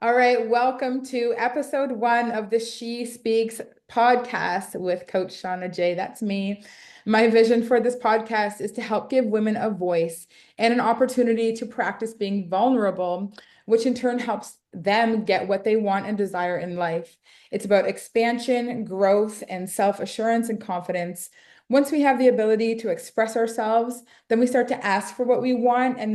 All right, welcome to episode one of the She Speaks podcast with Coach Shauna J. That's me. My vision for this podcast is to help give women a voice and an opportunity to practice being vulnerable, which in turn helps them get what they want and desire in life. It's about expansion, growth, and self-assurance and confidence. Once we have the ability to express ourselves, then we start to ask for what we want and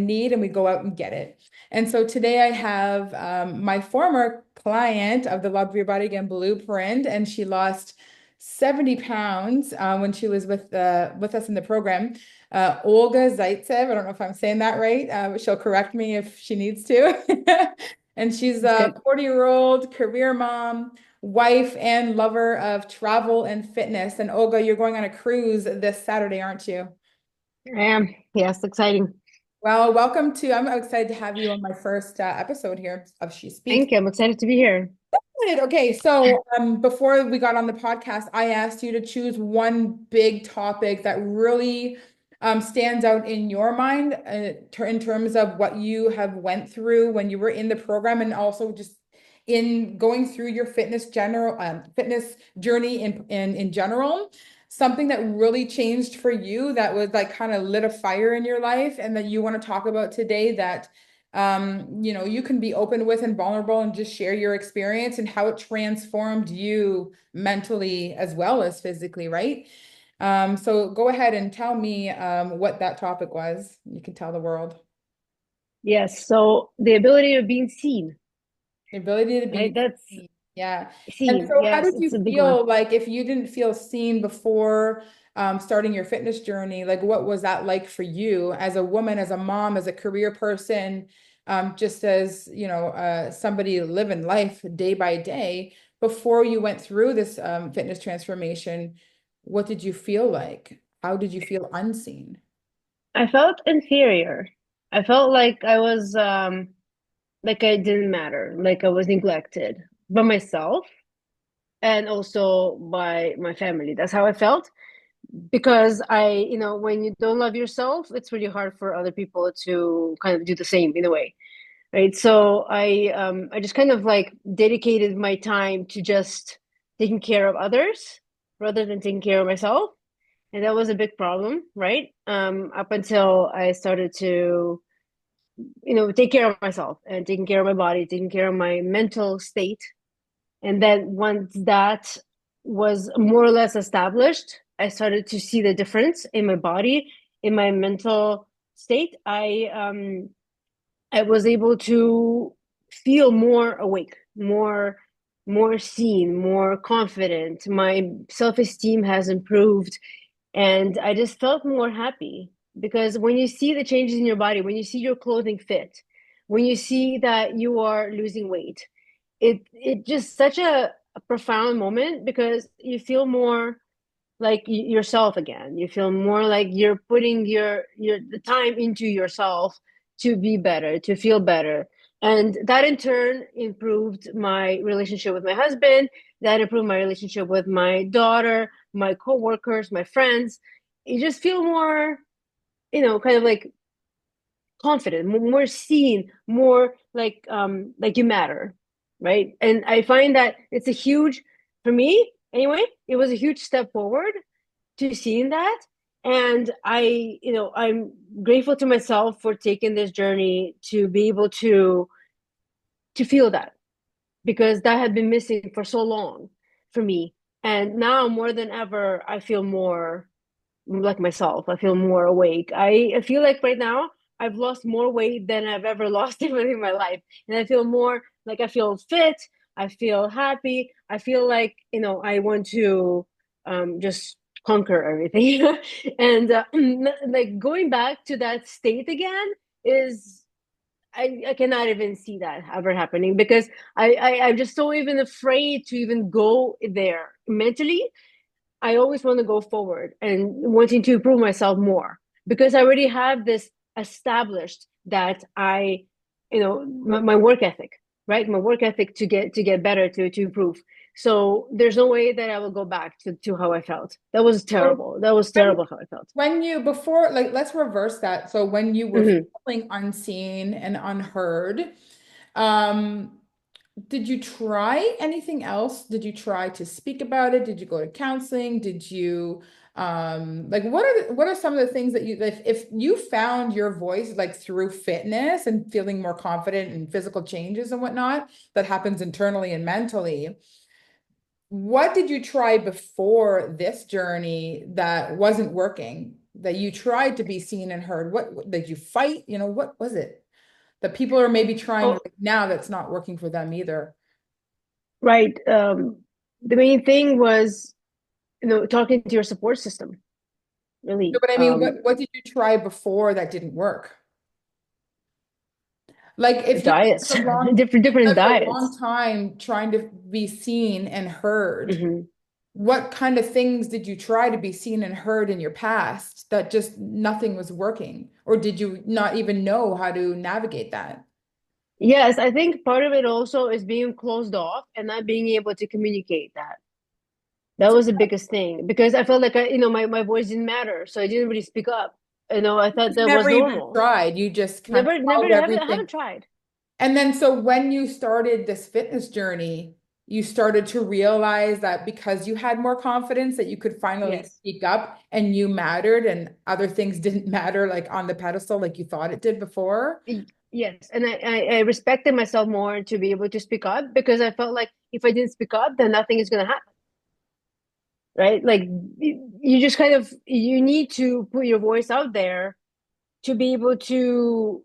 need, and we go out and get it. And so today I have my former client of the Love Your Body Again Blueprint, and she lost 70 pounds when she was with us in the program. Olga Zaitsev, I don't know if I'm saying that right, but she'll correct me if she needs to. And she's That's a good. 40-year-old career mom, wife, and lover of travel and fitness. And Olga, you're going on a cruise this Saturday, aren't you? I am. Yes, exciting. Well, welcome to, I'm excited to have you on my first episode here of She Speaks. Thank you. I'm excited to be here. Good. Okay, so before we got on the podcast, I asked you to choose one big topic that really stands out in your mind in terms of what you have went through when you were in the program, and also just in going through your fitness journey in general. Something that really changed for you that was like kind of lit a fire in your life, and that you want to talk about today that you can be open with and vulnerable and just share your experience and how it transformed you mentally as well as physically, right? So go ahead and tell me what that topic was. You can tell the world. Yes. So the ability of being seen, The ability to right? be That's seen. Yeah. And seen. so how Yes, did it's you a big one. feel like if you didn't feel seen before starting your fitness journey, like what was that like for you as a woman, as a mom, as a career person, just as, somebody living life day by day before you went through this fitness transformation? What did you feel like? How did you feel unseen? I felt inferior. I felt like I didn't matter, like I was neglected by myself and also by my family. That's how I felt because when you don't love yourself, it's really hard for other people to kind of do the same in a way. Right. So I just kind of like dedicated my time to just taking care of others rather than taking care of myself. And that was a big problem, right? Up until I started to, take care of myself and taking care of my body, taking care of my mental state. And then once that was more or less established, I started to see the difference in my body, in my mental state. I was able to feel more awake, more seen, more confident. My self-esteem has improved and I just felt more happy because when you see the changes in your body, when you see your clothing fit, when you see that you are losing weight, it just such a profound moment because you feel more like yourself again. You feel more like you're putting your the time into yourself to be better, to feel better. And that in turn improved my relationship with my husband, that improved my relationship with my daughter, my coworkers, my friends. You just feel more, kind of like confident, more seen, more like you matter, right? And I find that it's a huge, for me anyway, it was a huge step forward to seeing that. And I'm grateful to myself for taking this journey to be able to feel that because that had been missing for so long for me. And now more than ever, I feel more like myself. I feel more awake. I feel like right now I've lost more weight than I've ever lost in my life. And I feel more like I feel fit. I feel happy. I feel like, I want to just conquer everything. And like going back to that state again is I cannot even see that ever happening because I'm just so even afraid to even go there mentally. I always want to go forward and wanting to improve myself more because I already have this established that my work ethic, right? My work ethic to get better, to improve. So there's no way that I will go back to how I felt. That was So terrible. That was when terrible how I felt. when you before like let's reverse that. So when you were Hmm. feeling unseen and unheard, Um, did you try anything else? Did you try to speak about it? Did you go to counseling? Did you like what are some of the things that you if you found your voice like through fitness and feeling more confident in physical changes and whatnot that happens internally and mentally, what did you try before this journey that wasn't working, that you tried to be seen and heard? What did you fight? You know, what was it that people are maybe trying Oh, right now that's not working for them either? right. The main thing was, talking to your support system, No, really. but I mean, what did you try before that didn't work? Like if you Diets, different spent a long diets. time trying to be seen and heard, Hmm. what kind of things did you try to be seen and heard in your past that just nothing was working? Or did you not even know how to navigate that? Yes, I think part of it also is being closed off and not being able to communicate that. That So was the biggest thing because I felt like my voice didn't matter, so I didn't really speak up. I thought you that was never even normal. tried. You just kind of Never, followed haven't everything. tried. And then, so when you started this fitness journey, you started to realize that because you had more confidence, that you could finally Yes. speak up and you mattered and other things didn't matter like on the pedestal like you thought it did before. Yes, and I respected myself more to be able to speak up because I felt like if I didn't speak up, then nothing is going to happen, right? Like you just kind of you need to put your voice out there to be able to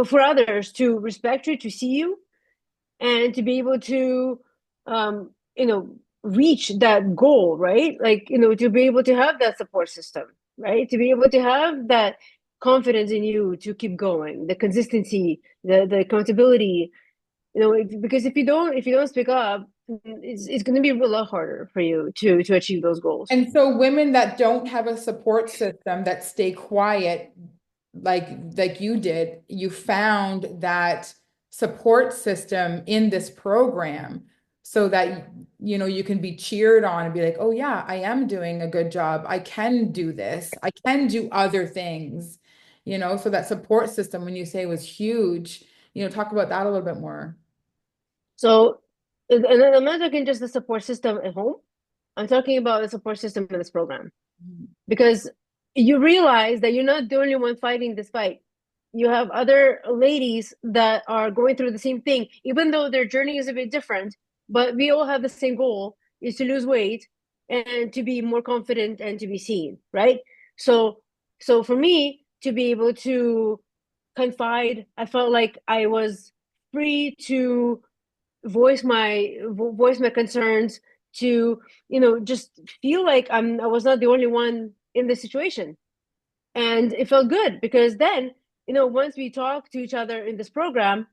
for others to respect you, to see you, and to be able to um, reach that goal, right? Like to be able to have that support system, right? To be able to have that confidence in you to keep going, the consistency, the accountability, because if you don't speak up, it's going to be a lot harder for you to achieve those goals. And so women that don't have a support system that stay quiet, like you did, you found that support system in this program so that you can be cheered on and be like, oh yeah, I am doing a good job. I can do this. I can do other things. So that support system when you say was huge, talk about that a little bit more. So, and I'm not talking just the support system at home. I'm talking about the support system in this program because you realize that you're not the only one fighting this fight. You have other ladies that are going through the same thing, even though their journey is a bit different, but we all have the same goal is to lose weight and to be more confident and to be seen, right? So for me to be able to confide, I felt like I was free to voice my concerns, to just feel like I was not the only one in this situation, and it felt good because then once we talk to each other in this program,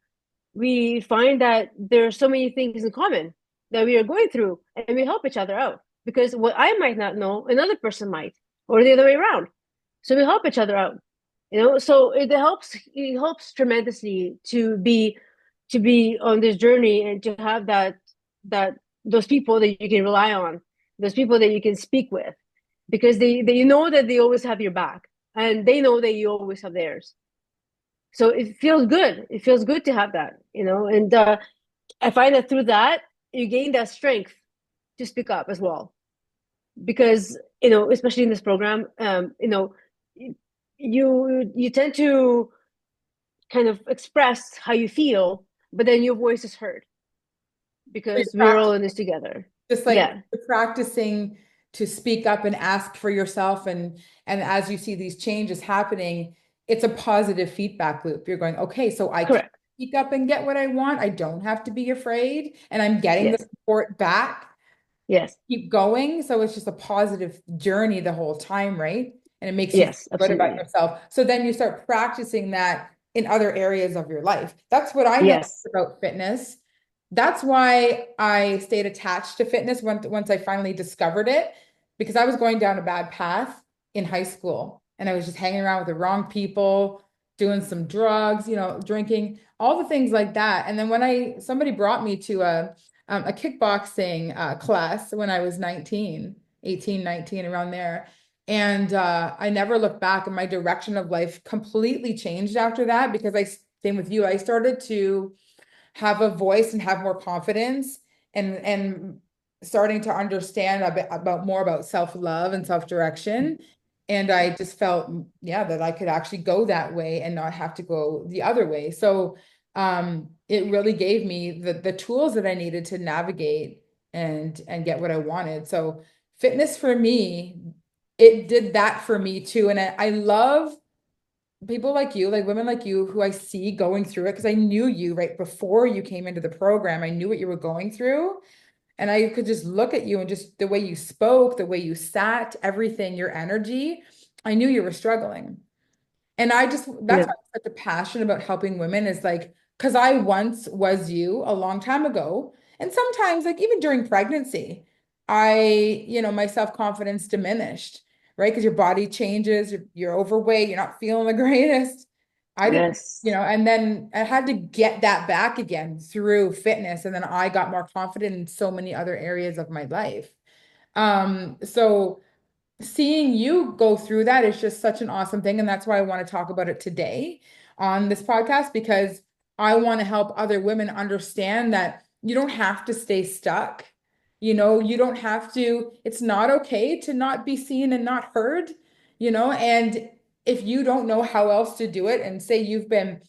we find that there are so many things in common that we are going through, and we help each other out because what I might not know another person might, or the other way around. So we help each other out, so it helps tremendously to be on this journey and to have that those people that you can rely on, those people that you can speak with, because they you know that they always have your back and they know that you always have theirs. So it feels good. It feels good to have that, and I find that through that you gain that strength to speak up as well, because especially in this program, you tend to kind of express how you feel, but then your voice is heard So you're because we're all in this together. just like Yeah, you're practicing to speak up and ask for yourself, and as you see these changes happening, it's a positive feedback loop. You're going, okay, so I can correct. speak up and get what I want. I don't have to be afraid, and I'm getting the Yes, support back. yes, Keep going. So it's just a positive journey the whole time, right? And it makes you feel yes, good about absolutely. yourself. So then you start practicing that in other areas of your life. That's what I know Yes. about fitness. That's why I stayed attached to fitness once I finally discovered it, because I was going down a bad path in high school and I was just hanging around with the wrong people, doing some drugs, drinking, all the things like that. And then when somebody brought me to a kickboxing class when I was 19, 18, 19, around there. And I never looked back, and my direction of life completely changed after that because same with you, I started to have a voice and have more confidence and starting to understand a bit about more about self-love and self-direction. And I just felt, yeah, that I could actually go that way and not have to go the other way. So it really gave me the tools that I needed to navigate and get what I wanted. So fitness for me, it did that for me too. And I love people like you, like women like you, who I see going through it because I knew you right before you came into the program. I knew what you were going through. And I could just look at you and just the way you spoke, the way you sat, everything, your energy. I knew you were struggling. And I just, that's Yeah. why I'm such a passion about helping women is like, because I once was you a long time ago. And sometimes, like even during pregnancy, my self-confidence diminished, right? Because your body changes, you're overweight, you're not feeling the greatest. I didn't, Yes. and then I had to get that back again through fitness. And then I got more confident in so many other areas of my life. So seeing you go through that is just such an awesome thing. And that's why I want to talk about it today on this podcast, because I want to help other women understand that you don't have to stay stuck. You don't have to, it's not okay to not be seen and not heard, and if you don't know how else to do it, and say you've been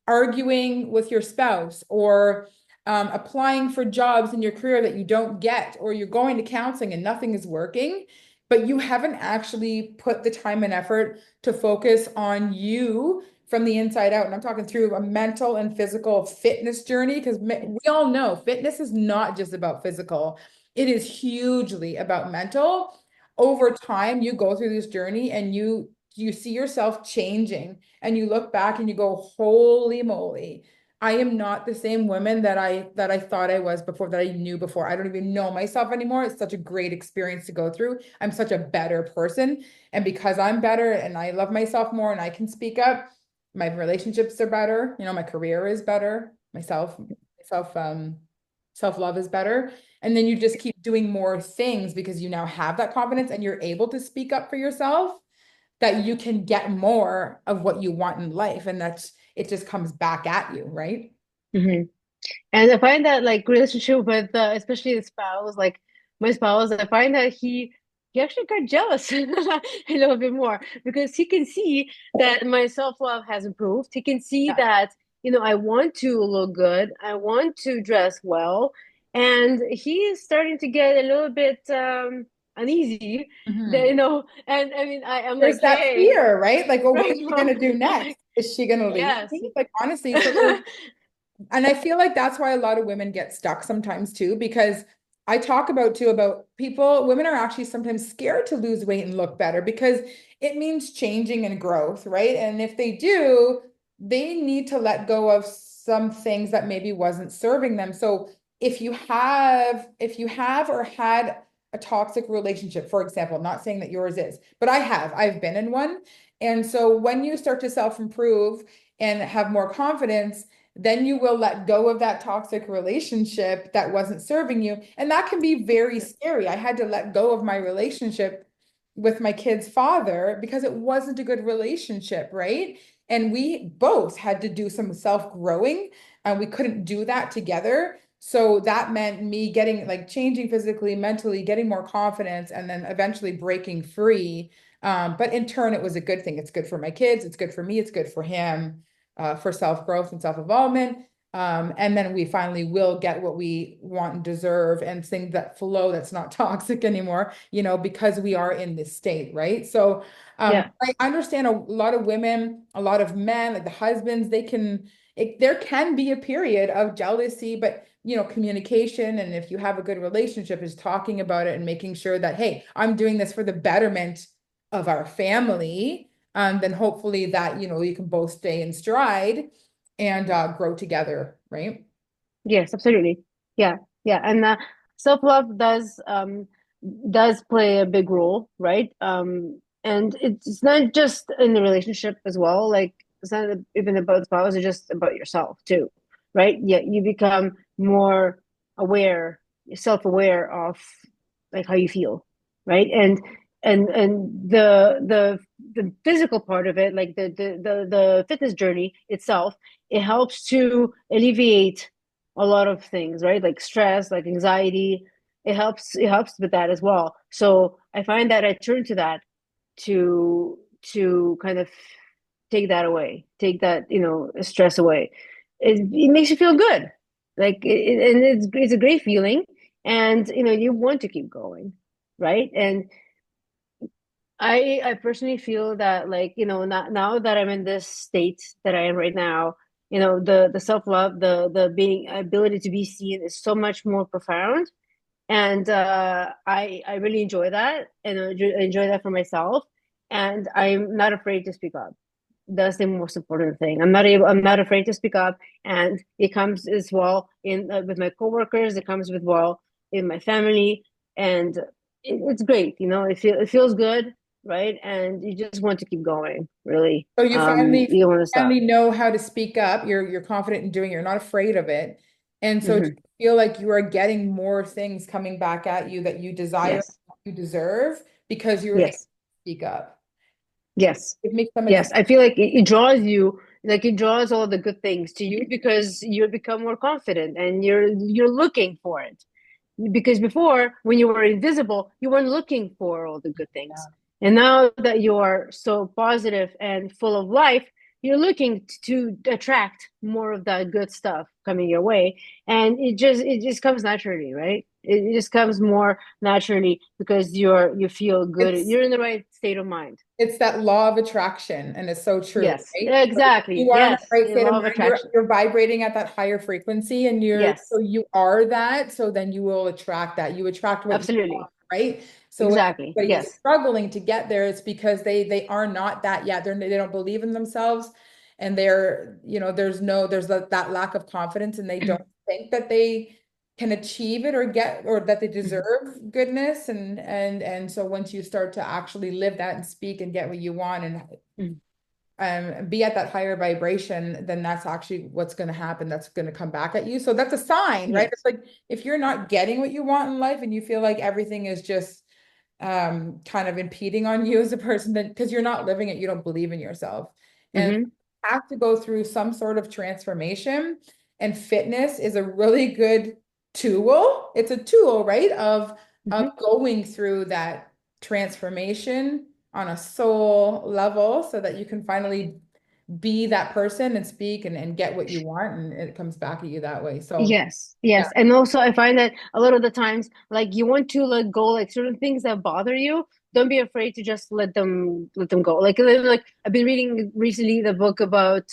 arguing with your spouse or applying for jobs in your career that you don't get, or you're going to counseling and nothing is working, but you haven't actually put the time and effort to focus on you from the inside out. And I'm talking through a mental and physical fitness journey, because we all know fitness is not just about physical, it is hugely about mental. Over time, you go through this journey and you see yourself changing and you look back and you go, holy moly, I am not the same woman that I thought I was before, that I knew before. I don't even know myself anymore. It's such a great experience to go through. I'm such a better person. And because I'm better and I love myself more and I can speak up, my relationships are better. My career is better. Myself, self-love is better. And then you just keep doing more things because you now have that confidence and you're able to speak up for yourself, that you can get more of what you want in life. And it just comes back at you, right? Hmm. And I find that like relationship with especially the spouse, like my spouse, I find that he actually got jealous a little bit more because he can see that my self-love has improved. He can see Yeah. that, I want to look good, I want to dress well, and he is starting to get a little bit uneasy that, Mhm. and I mean I'm There's like, that hey, fear, right? Like, well, what right is she now, gonna do next? like, Is she gonna leave yes. me? Like, honestly, so and I feel like that's why a lot of women get stuck sometimes too, because I talk about too about women are actually sometimes scared to lose weight and look better because it means changing and growth, right? And if they do, they need to let go of some things that maybe wasn't serving them. So if you have or had a toxic relationship, for example, not saying that yours is, but I've been in one. And so when you start to self-improve and have more confidence, then you will let go of that toxic relationship that wasn't serving you. And that can be very scary. I had to let go of my relationship with my kid's father because it wasn't a good relationship, right? And we both had to do some self-growing, and we couldn't do that together. So that meant me getting like changing physically, mentally, getting more confidence, and then eventually breaking free. But in turn, it was a good thing. It's good for my kids, it's good for me, it's good for him, for self-growth and self-involvement. And then we finally will get what we want and deserve and sing that flow that's not toxic anymore, because we are in this state, right? So Yeah. I understand a lot of women, a lot of men, like the husbands, there can be a period of jealousy, but communication, and if you have a good relationship, is talking about it and making sure that, hey, I'm doing this for the betterment of our family, then hopefully that, you can both stay in stride and grow together, right? Yes, absolutely. Yeah, yeah, and self-love does play a big role, right? And it's not just in the relationship as well. Like it's not even about the spouse; it's just about yourself too, right? Yeah, you become more aware, self-aware of like how you feel, right? And the physical part of it, like the fitness journey itself, it helps to alleviate a lot of things, right? Like stress, like anxiety. It helps with that as well. So I find that I turn to that to kind of take that away, take that, stress away. It makes you feel good. Like and it's a great feeling, and you want to keep going, right? And I personally feel that, like, not, now that I'm in this state that I am right now, the self-love, the being ability to be seen is so much more profound. And I really enjoy that, and I enjoy that for myself. And I'm not afraid to speak up. That's the most important thing. I'm not afraid to speak up, and it comes as well in with my coworkers. It comes with well in my family, and it's great. It feels good, right? And you just want to keep going. Really, So you you don't want to stop. finally know how to speak up. You're confident in doing it. You're not afraid of it. And so do Hmm. you feel like you are getting more things coming back at you that you desire, Yes, you deserve because you were able to yes, speak up. yes. It makes so much sense. Yes, I feel like it draws you, like it draws all the good things to you because you become more confident and you're looking for it. Because before, when you were invisible, you weren't looking for all the good things. And now that you are so positive and full of life, you're looking to attract more of that good stuff coming your way. And it just comes naturally, right? It just comes more naturally because you feel good. It's You're in the right state of mind. it's that law of attraction, and it's so true, Yes, right? So exactly. you are in that Yes, right the state of law of mind. You're attraction. you're vibrating at that higher frequency, and Yes, you are that. So then you will attract that. You attract what you want, absolutely. right? So when Exactly. everybody is Yes. struggling to get there, it's because they are not that yet. They don't believe in themselves, and there's that lack of confidence, and they don't think that they can achieve it or get or that they Mhm. deserve goodness, and so once you start to actually live that and speak and get what you want and Mhm. be at that higher vibration, then that's actually what's going to happen. That's going to come back at you. So that's a sign, right? It's Yes. like if you're not getting what you want in life and you feel like everything is just kind of impeding on you as a person, then because you're not living it, you don't believe in yourself. And Hmm. have to go through some sort of transformation. And fitness is a really good tool. It's a tool, right? Of Hmm. going through that transformation on a soul level so that you can finally be that person and speak and get what you want and it comes back at you that way. So Yes. yeah, Yes. And also I find that a lot of the times, like, you want to let go, like certain things that bother you. Don't be afraid to just let them go. Like I've been reading recently the book about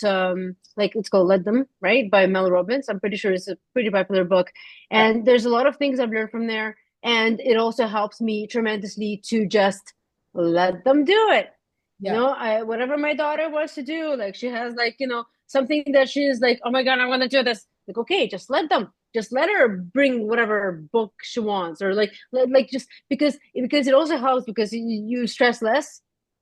like it's called Let Them, right? By Mel Robbins. I'm pretty sure it's a pretty popular book. yeah, And there's a lot of things I've learned from there. And it also helps me tremendously to just let them do it. yeah. Whatever my daughter wants to do, like she has like, something that she's like, oh my God, I want to do this. Like, okay, just let her bring whatever book she wants, or like just because it also helps because you stress less,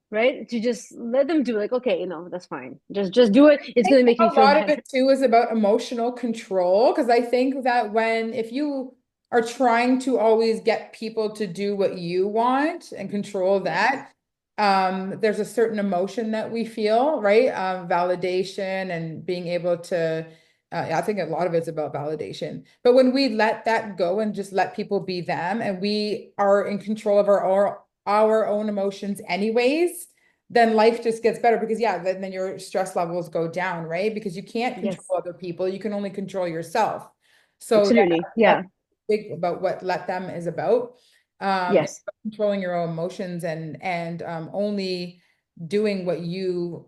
right? To just let them do, like, okay, that's fine. Just do it. It's Think gonna make me a feel lot of better. it too is about emotional control because I think that if you are trying to always get people to do what you want and control Yes. that, there's a certain emotion that we feel, right? Validation and being able to, I think a lot of it's about validation. But when we let that go and just let people be them, and we are in control of our own emotions anyways, then life just gets better because yeah, then your stress levels go down, right? Because you can't Yes. control other people, you can only control yourself. So yeah, Absolutely. that's Yeah. big about what let them is about. It's Yes. about controlling your own emotions and only doing like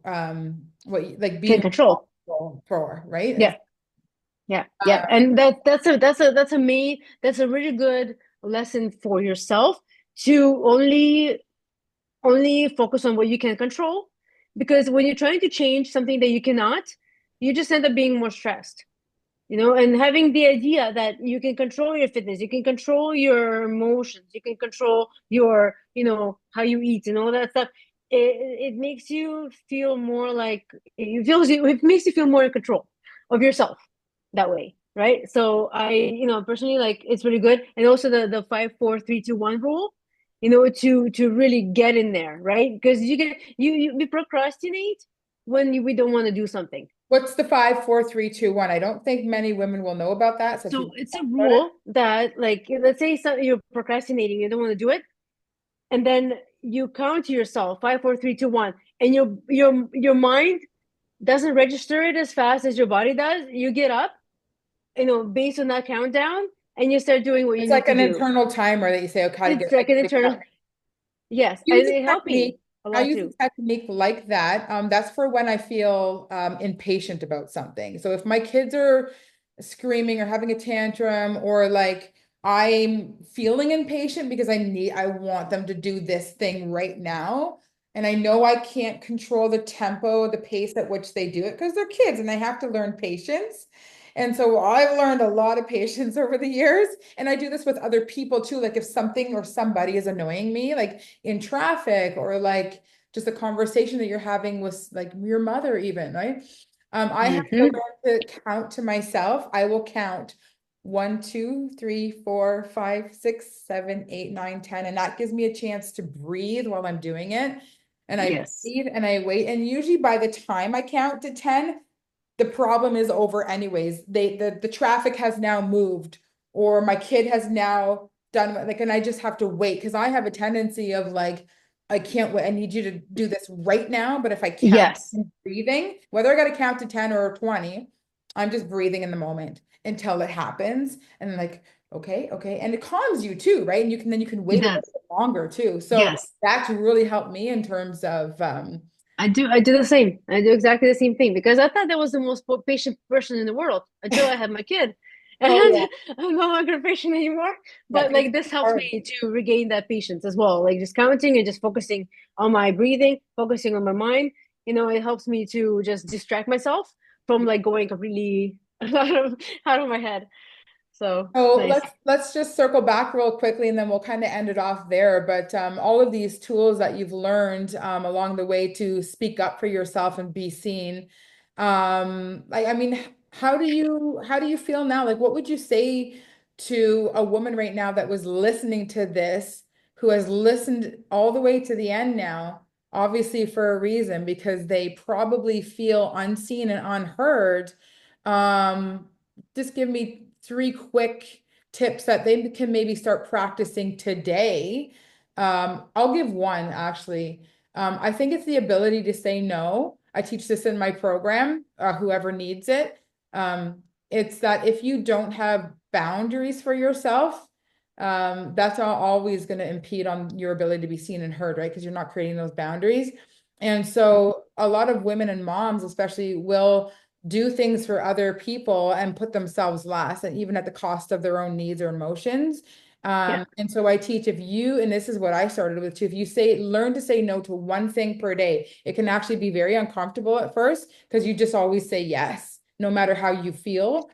Can being control. responsible for, right? Yeah. Yeah. Yeah. Uh, And that's a really good lesson for yourself to only focus on what you can control, because when you're trying to change something that you cannot, you just end up being more stressed, and having the idea that you can control your fitness, you can control your emotions, you can control your, how you eat and all that stuff. It makes you feel more like it makes you feel more in control of yourself that way, right? So I, personally, like, it's really good. And also the 5 4 3 2 1 rule, to really get in there, right? Because we procrastinate when we don't want to do something, What's the 5, 4, 3, 2, 1? I don't think many women will know about that. So if So you it's a talk about it. rule that, like, let's say you're procrastinating, you don't want to do it, and then you count to yourself 5, 4, 3, 2, 1, and your mind doesn't register it as fast as your body does. You get up, based on that countdown, and you start doing what you It's need like to an do. internal timer that you say, okay, It's like an I get internal, up. yes, and Use it a helped me technique. a I lot use a too. technique like that. That's for when I feel impatient about something. So if my kids are screaming or having a tantrum, or like I'm feeling impatient because I want them to do this thing right now. And I know I can't control the tempo, the pace at which they do it because they're kids and they have to learn patience. And so I've learned a lot of patience over the years. And I do this with other people too. Like if something or somebody is annoying me, like in traffic, or like just a conversation that you're having with like your mother even, right? I have to Hmm. learn to count to myself. I will count 1, 2, 3, 4, 5, 6, 7, 8, 9, 10. And that gives me a chance to breathe while I'm doing it. And I Yes. breathe and I wait. And usually by the time I count to 10, the problem is over anyways. The traffic has now moved, or my kid has now done like, and I just have to wait because I have a tendency of like, I can't wait. I need you to do this right now. But if I count Yes. and breathing, whether I got to count to 10 or 20, I'm just breathing in the moment until it happens. And then like, okay, okay. And it calms you too, right? And you can It wait a little does. bit longer too. So Yes. that's really helped me in terms of I do the same. I do exactly the same thing because I thought that was the most patient person in the world until I had my kid. oh yeah. And I'm no longer patient anymore. Yeah, But like patience this is helps hard. me to regain that patience as well. Like just counting and just focusing on my breathing, focusing on my mind. It helps me to just distract myself from like going completely out of my head. So So nice. let's just circle back real quickly and then we'll kind of end it off there. But all of these tools that you've learned along the way to speak up for yourself and be seen. Like I mean, how do you feel now? Like what would you say to a woman right now that was listening to this, who has listened all the way to the end now, obviously for a reason, because they probably feel unseen and unheard. Um, just give me 3 quick tips that they can maybe start practicing today. I'll give one actually. I think it's the ability to say no. I teach this in my program, whoever needs it. It's that if you don't have boundaries for yourself, that's always going to impede on your ability to be seen and heard, right? Because you're not creating those boundaries. And so a lot of women and moms, especially, will do things for other people and put themselves last, and even at the cost of their own needs or emotions. Yeah. And so I teach if you, and this is what I started with too, if you learn to say no to one thing per day, it can actually be very uncomfortable at first because you just always say yes, no matter how you feel.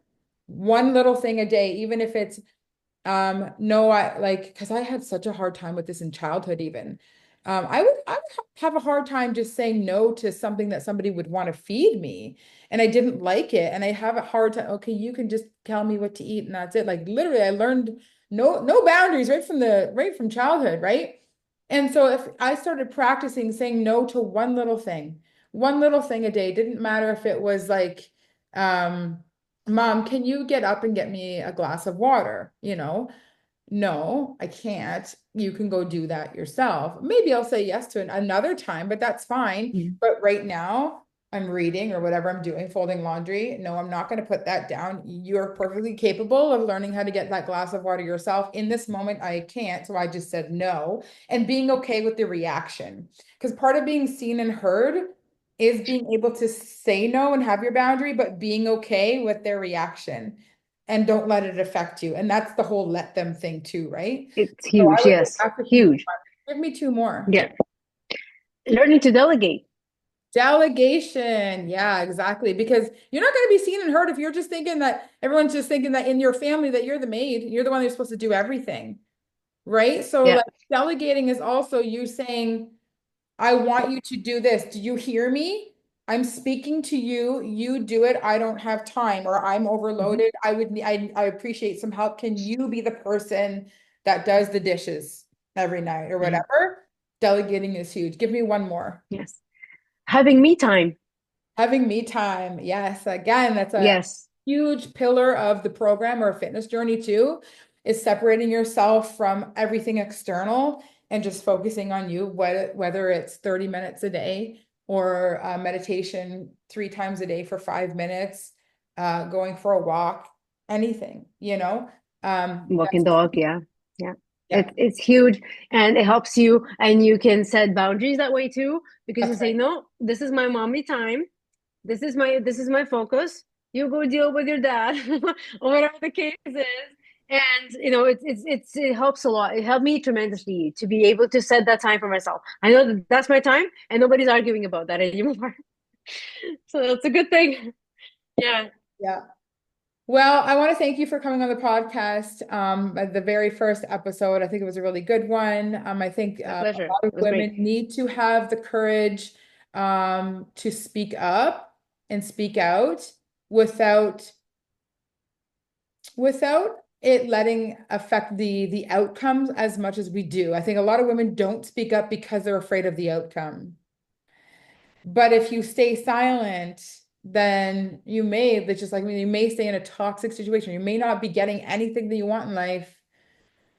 One little thing a day, even if it's no, I like because I had such a hard time with this in childhood even. I would have a hard time just saying no to something that somebody would want to feed me and I didn't like it. And I have a hard time, okay, you can just tell me what to eat and that's it. Like literally I learned no boundaries right from childhood, right? And so if I started practicing saying no to one little thing a day, didn't matter if it was like um Mom, can you get up and get me a glass of water? No, I can't. You can go do that yourself. Maybe I'll say yes to it another time, but that's fine. Mm. But right now, I'm reading or whatever I'm doing, folding laundry. No, I'm not going to put that down. You're perfectly capable of learning how to get that glass of water yourself. In this moment, I can't. So I just said no and being okay with the reaction. Because part of being seen and heard is being able to say no and have your boundary, but being okay with their reaction and don't let it affect you. And that's the whole let them thing too, right? It's So I huge. would say Yes. that's a huge Huge. one. Give me 2 more. Yeah. Learning to delegate. Delegation. Yeah, exactly. Because you're not going to be seen and heard if you're just thinking that everyone's just thinking that in your family that you're the maid, you're the one that's supposed to do everything, right? So Yeah. like delegating is also you saying, I want you to do this. Do you hear me? I'm speaking to you. You do it. I don't have time or I'm Hmm. overloaded. I appreciate some help. Can you be the person that does the dishes every night or Hmm. whatever? Delegating is huge. Give me one more. Yes. Having me time. Having me time. Yes. Again, that's a Yes. huge pillar of the program or fitness journey too, is separating yourself from everything external and just focusing on you, whether it's 30 minutes a day or meditation 3 times a day for 5 minutes, going for a walk, anything, Walking that's, dog, yeah. Yeah. yeah, It's huge and it helps you and you can set boundaries that way too because you that's say, right. no, this is my mommy time. This is my focus. You go deal with your dad or whatever the case is. And it helps a lot. It helped me tremendously to be able to set that time for myself. I know that that's my time and nobody's arguing about that anymore. So that's a good thing. Yeah, Yeah. Well, I want to thank you for coming on the podcast. At the very first episode, I think it was a really good one. I think my a pleasure. lot of It was women great. need to have the courage to speak up and speak out without without it letting affect the outcomes as much as we do. I think a lot of women don't speak up because they're afraid of the outcome. But if you stay silent, then that's just like, I mean, you may stay in a toxic situation. You may not be getting anything that you want in life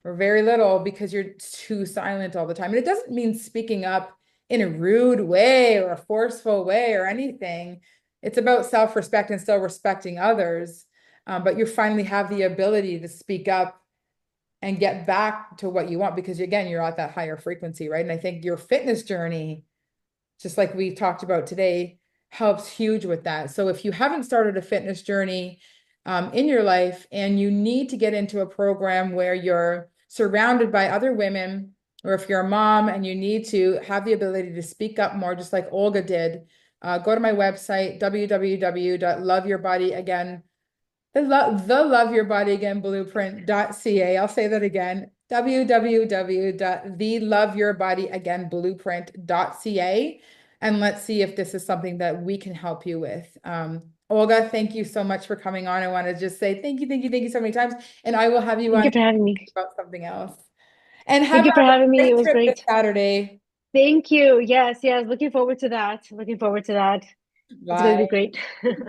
or very little because you're too silent all the time. And it doesn't mean speaking up in a rude way or a forceful way or anything. It's about self-respect and still respecting others. But you finally have the ability to speak up and get back to what you want because again, you're at that higher frequency, right? And I think your fitness journey, just like we talked about today, helps huge with that. So if you haven't started a fitness journey in your life and you need to get into a program where you're surrounded by other women, or if you're a mom and you need to have the ability to speak up more, just like Olga did, go to my website, www.loveyourbody the Love Your Body Again Blueprint.ca. I'll say that again. www.theloveyourbodyagainblueprint.ca. And let's see if this is something that we can help you with. Olga, thank you so much for coming on. I want to just say thank you so many times. And I will have you Thank on you for having me. about something else. And Thank have you for having a me. It great was trip this great. Saturday. Thank you. Yes, yes. Looking forward to that. Looking forward to that. It's going to be Bye. great. Thank you.